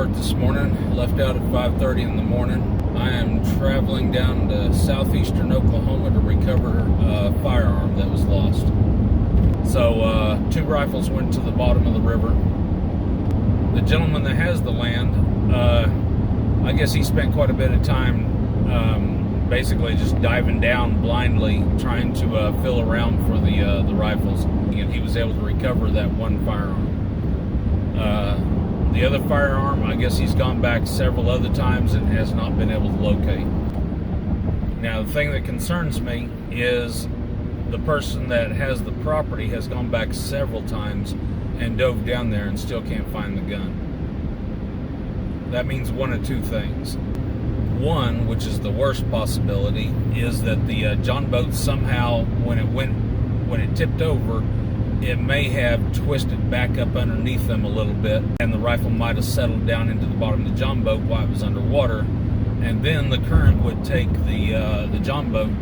work this morning, left out at 5:30 in the morning. I am traveling down to southeastern Oklahoma to recover a firearm that was lost. So 2 rifles went to the bottom of the river. The gentleman that has the land, I guess he spent quite a bit of time basically just diving down blindly, trying to feel around for the rifles, and he was able to recover that one firearm. The other firearm, I guess he's gone back several other times and has not been able to locate. Now, the thing that concerns me is the person that has the property has gone back several times and dove down there and still can't find the gun. That means one of 2 things. One, which is the worst possibility, is that the John boat somehow, when it tipped over, it may have twisted back up underneath them a little bit, and the rifle might have settled down into the bottom of the John boat while it was underwater, and then the current would take the John boat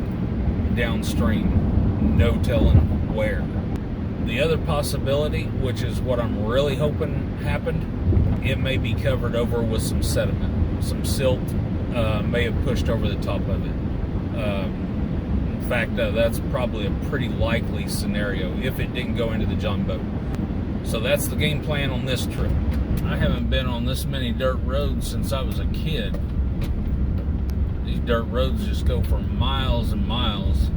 downstream, no telling where. The other possibility, which is what I'm really hoping happened, it may be covered over with some sediment. Some silt may have pushed over the top of it. In fact, that's probably a pretty likely scenario if it didn't go into the John boat. So that's the game plan on this trip. I haven't been on this many dirt roads since I was a kid. These dirt roads just go for miles and miles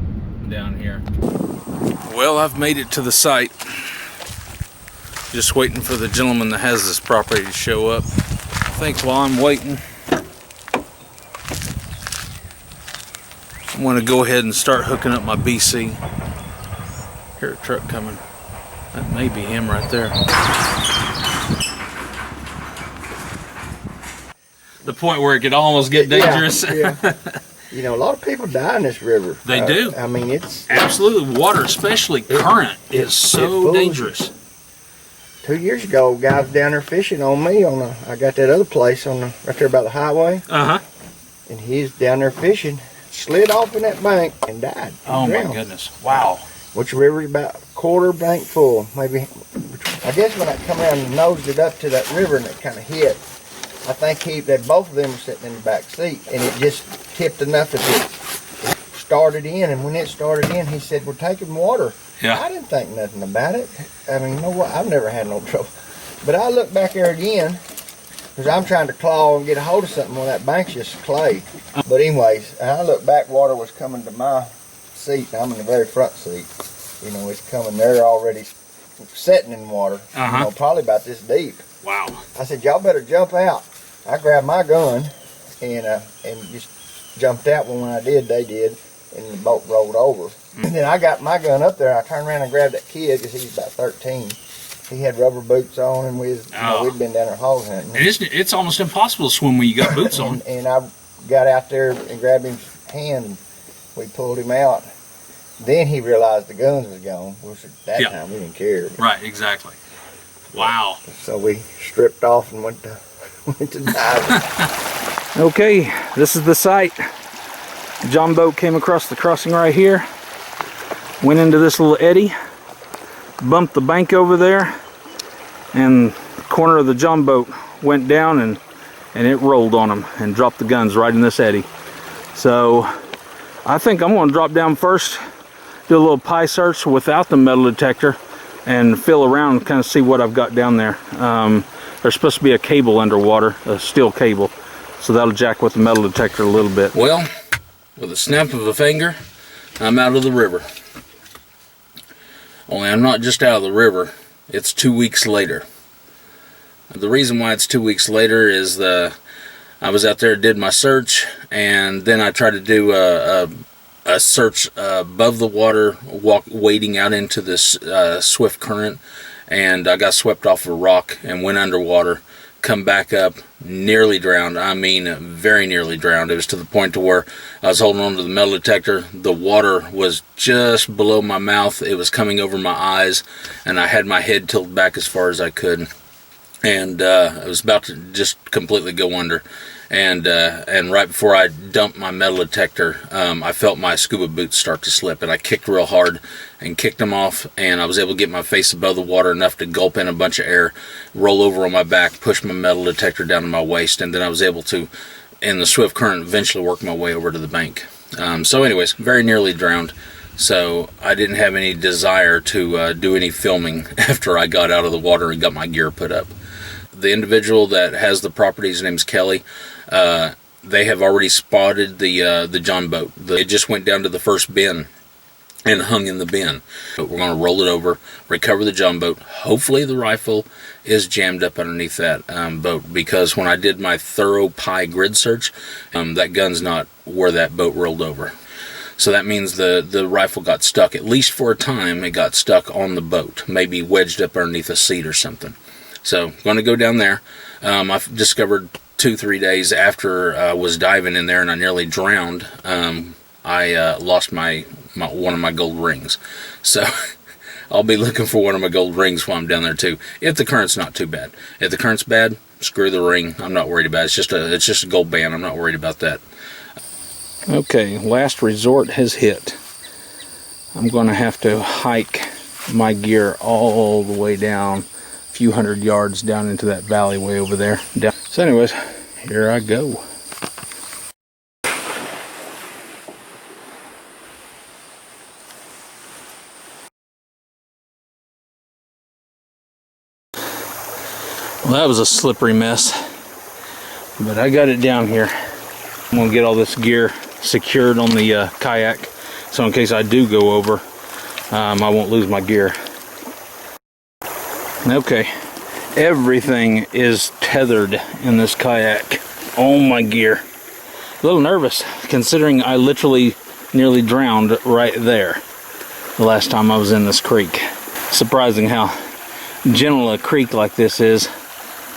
down here. Well, I've made it to the site. Just waiting for the gentleman that has this property to show up. I think while I'm waiting, I'm going to go ahead and start hooking up my BC. Hear a truck coming. That may be him right there. The point where it could almost get dangerous. Yeah. You know, a lot of people die in this river. They do. I mean, it's... Absolutely. Water, especially current, is so dangerous. 2 years ago, a guy was down there fishing on me. I got that other place right there by the highway. Uh-huh. And he's down there fishing, slid off in that bank and died. Oh, my goodness. Wow. Which river is about a quarter bank full. Maybe, I guess when I come around and nosed it up to that river and it kind of hit, I think that both of them were sitting in the back seat, and it just tipped enough that it started in. And when it started in, he said, "We're taking water." Yeah. I didn't think nothing about it. I mean, you know what? I've never had no trouble. But I looked back there again, because I'm trying to claw and get a hold of something when that bank's just clay. But anyways, I looked back, water was coming to my seat. I'm in the very front seat. You know, it's coming there already setting in water. Uh-huh. You know, probably about this deep. Wow. I said, "Y'all better jump out." I grabbed my gun and just jumped out. When I did, they did, and the boat rolled over. And then I got my gun up there. And I turned around and grabbed that kid because he's about 13. He had rubber boots on, and we'd been down there hog hunting. It's almost impossible to swim when you got boots on. And I got out there and grabbed his hand, and we pulled him out. Then he realized the guns was gone. Which at that time we didn't care. Right, exactly. Wow. So we stripped off and went to diving. Okay, this is the site. John boat came across the crossing right here, went into this little eddy, bumped the bank over there, and the corner of the John boat went down and it rolled on them and dropped the guns right in this eddy. So I think I'm going to drop down first, do a little pie search without the metal detector, and feel around and kind of see what I've got down there. There's supposed to be a cable underwater, a steel cable, so that'll jack with the metal detector a little bit. Well, with a snap of a finger, I'm out of the river. Only I'm not just out of the river, it's 2 weeks later. The reason why it's 2 weeks later is I was out there, did my search, and then I tried to do a search above the water, wading out into this swift current, and I got swept off a rock and went underwater, come back up, nearly drowned. I mean, very nearly drowned. It was to the point to where I was holding on to the metal detector. The water was just below my mouth. It was coming over my eyes, and I had my head tilted back as far as I could. and I was about to just completely go under. And right before I dumped my metal detector, I felt my scuba boots start to slip, and I kicked real hard and kicked them off, and I was able to get my face above the water enough to gulp in a bunch of air, roll over on my back, push my metal detector down to my waist, and then I was able to, in the swift current, eventually work my way over to the bank. So anyways, very nearly drowned. So I didn't have any desire to do any filming after I got out of the water and got my gear put up. The individual that has the property, his name's Kelly. They have already spotted the John boat. It just went down to the first bin and hung in the bin. But we're going to roll it over, recover the John boat. Hopefully the rifle is jammed up underneath that boat, because when I did my thorough PI grid search, that gun's not where that boat rolled over. So that means the rifle got stuck, at least for a time. It got stuck on the boat, maybe wedged up underneath a seat or something. So going to go down there. I've discovered 2-3 days after I was diving in there and I nearly drowned, I lost one of my gold rings. So I'll be looking for one of my gold rings while I'm down there too, if the current's not too bad. If the current's bad, screw the ring. I'm not worried about it. It's just a gold band. I'm not worried about that. Okay, last resort has hit. I'm going to have to hike my gear all the way down, a few hundred yards down into that valley way over there. So anyways, here I go. Well, that was a slippery mess, but I got it down here. I'm going to get all this gear secured on the kayak, so in case I do go over, I won't lose my gear. Okay, everything is tethered in this kayak. Oh, my gear. A little nervous, considering I literally nearly drowned right there the last time I was in this creek. Surprising how gentle a creek like this is,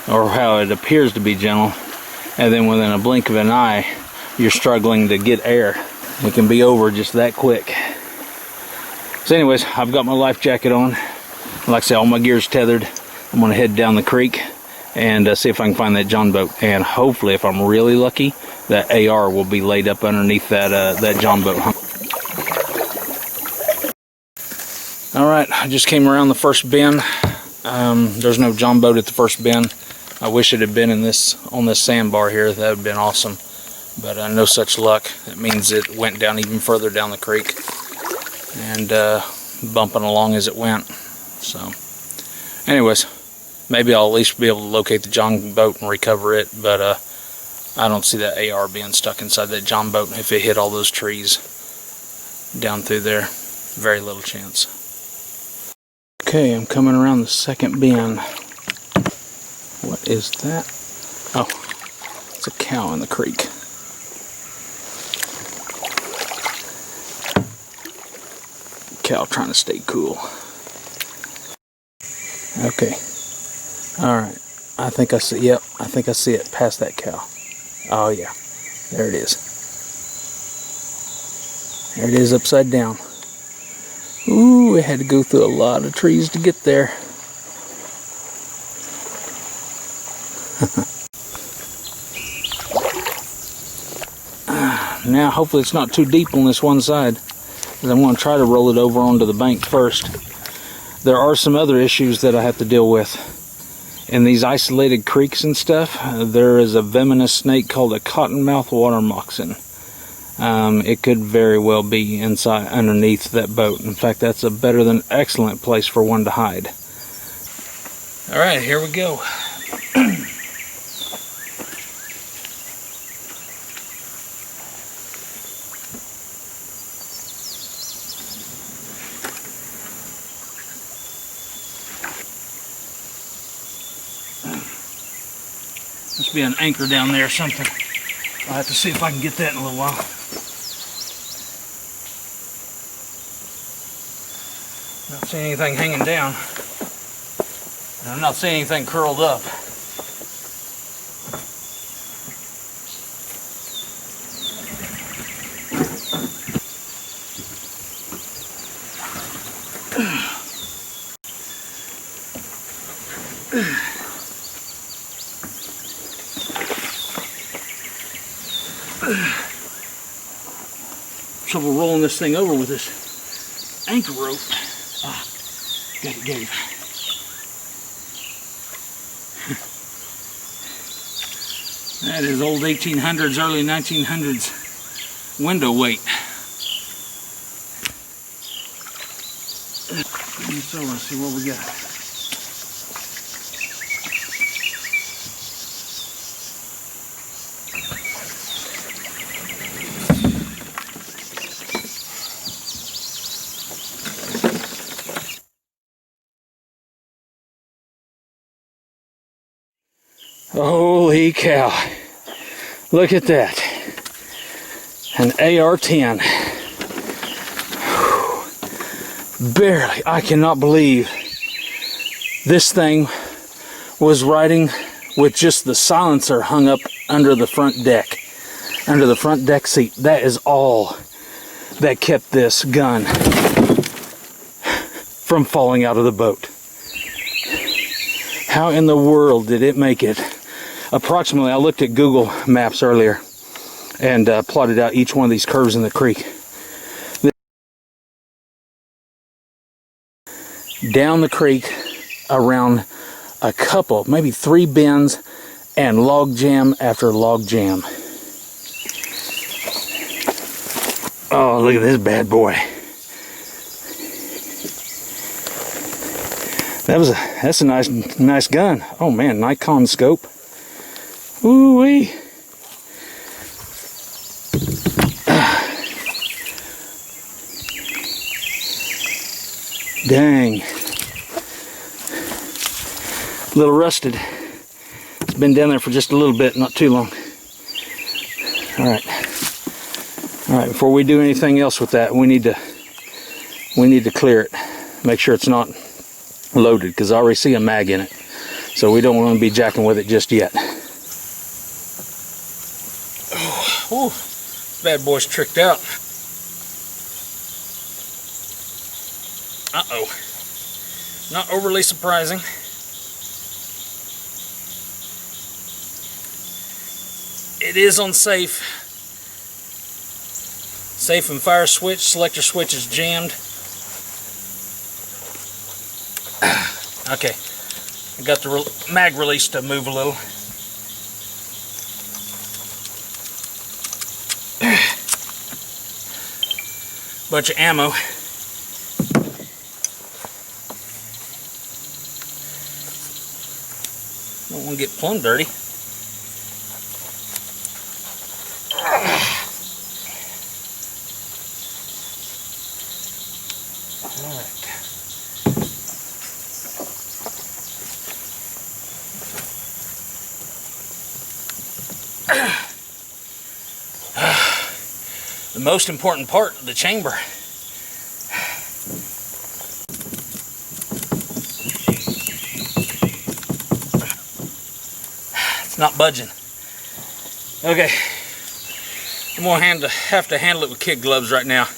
or how it appears to be gentle, and then within a blink of an eye, you're struggling to get air. It can be over just that quick. So anyways, I've got my life jacket on. Like I say, all my gear's tethered. I'm gonna head down the creek and see if I can find that John boat. And hopefully, if I'm really lucky, that AR will be laid up underneath that John boat. All right, I just came around the first bend. There's no John boat at the first bend. I wish it had been on this sandbar here. That would have been awesome. But no such luck. It means it went down even further down the creek and bumping along as it went. So anyways, maybe I'll at least be able to locate the John boat and recover it, but I don't see that AR being stuck inside that John boat if it hit all those trees down through there. Very little chance. Okay, I'm coming around the second bend. What is that? Oh, it's a cow in the creek. Cow trying to stay cool. Okay. Alright. I think I see, yep, I think I see it past that cow. Oh yeah. There it is. There it is upside down. Ooh, it had to go through a lot of trees to get there. Now hopefully it's not too deep on this one side, because I'm going to try to roll it over onto the bank first. There are some other issues that I have to deal with. In these isolated creeks and stuff, there is a venomous snake called a cottonmouth water moccasin. It could very well be inside underneath that boat. In fact, that's a better than excellent place for one to hide. Alright, here we go. Must be an anchor down there or something. I'll have to see if I can get that in a little while. Not seeing anything hanging down. And I'm not seeing anything curled up. Trouble rolling this thing over with this anchor rope. Ah, got it, Dave. That is old 1800s, early 1900s window weight. So let's see what we got. Holy cow. Look at that. An AR-10. Barely. I cannot believe this thing was riding with just the silencer hung up under the front deck. Under the front deck seat. That is all that kept this gun from falling out of the boat. How in the world did it make it? Approximately, I looked at Google Maps earlier and plotted out each one of these curves in the creek. Down the creek around a couple, maybe 3 bends, and log jam after log jam. Oh, look at this bad boy. That's a nice gun. Oh man, Nikon scope. Ooh-wee. Dang. A little rusted. It's been down there for just a little bit, not too long. Alright. Alright, before we do anything else with that, we need to clear it. Make sure it's not loaded, because I already see a mag in it. So we don't want to be jacking with it just yet. Oh, bad boy's tricked out. Uh-oh. Not overly surprising. It is on safe. Safe and fire switch. Selector switch is jammed. Okay. I got the mag release to move a little. Bunch of ammo. Don't want to get plumb dirty. The most important part of the chamber. It's not budging. Okay, I'm gonna have to handle it with kid gloves right now,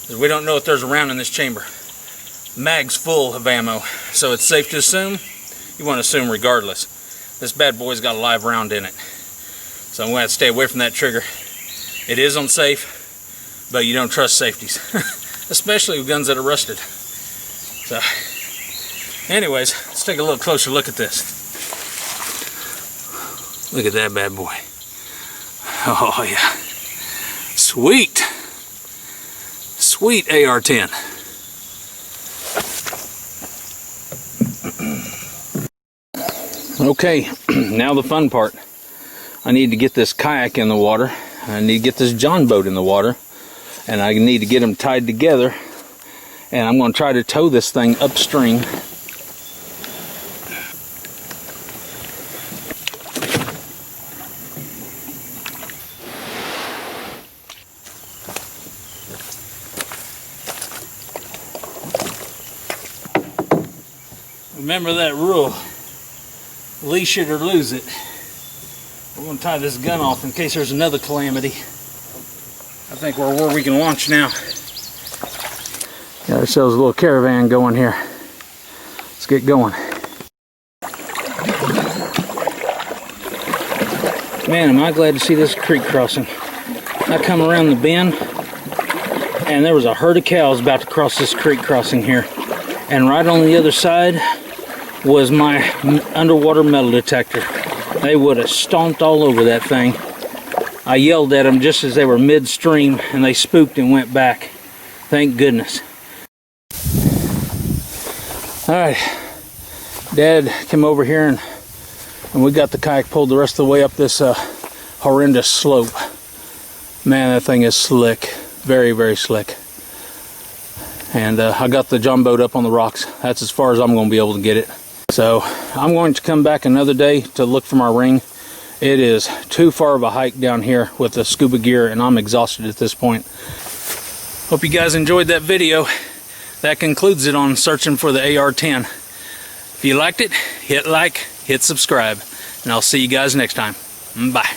because we don't know if there's a round in this chamber. The mag's full of ammo, so it's safe to assume. You want to assume regardless. This bad boy's got a live round in it, so I'm gonna have to stay away from that trigger. It is unsafe, but you don't trust safeties, especially with guns that are rusted. So, anyways, let's take a little closer look at this. Look at that bad boy. Oh yeah, sweet, sweet AR-10. Okay, now the fun part. I need to get this kayak in the water. I need to get this John boat in the water, and I need to get them tied together, and I'm going to try to tow this thing upstream. Remember that rule, leash it or lose it. We're going to tie this gun off in case there's another calamity. I think we're where we can launch now. Got ourselves a little caravan going here. Let's get going. Man, am I glad to see this creek crossing. I come around the bend, and there was a herd of cows about to cross this creek crossing here. And right on the other side was my underwater metal detector. They would have stomped all over that thing. I yelled at them just as they were midstream, and they spooked and went back. Thank goodness. Alright, Dad came over here and we got the kayak pulled the rest of the way up this horrendous slope. Man, that thing is slick. Very, very slick. And I got the John boat up on the rocks. That's as far as I'm going to be able to get it. So I'm going to come back another day to look for my ring. It is too far of a hike down here with the scuba gear, and I'm exhausted at this point. Hope you guys enjoyed that video. That concludes it on searching for the AR-10. If you liked it, hit like, hit subscribe, and I'll see you guys next time. Bye.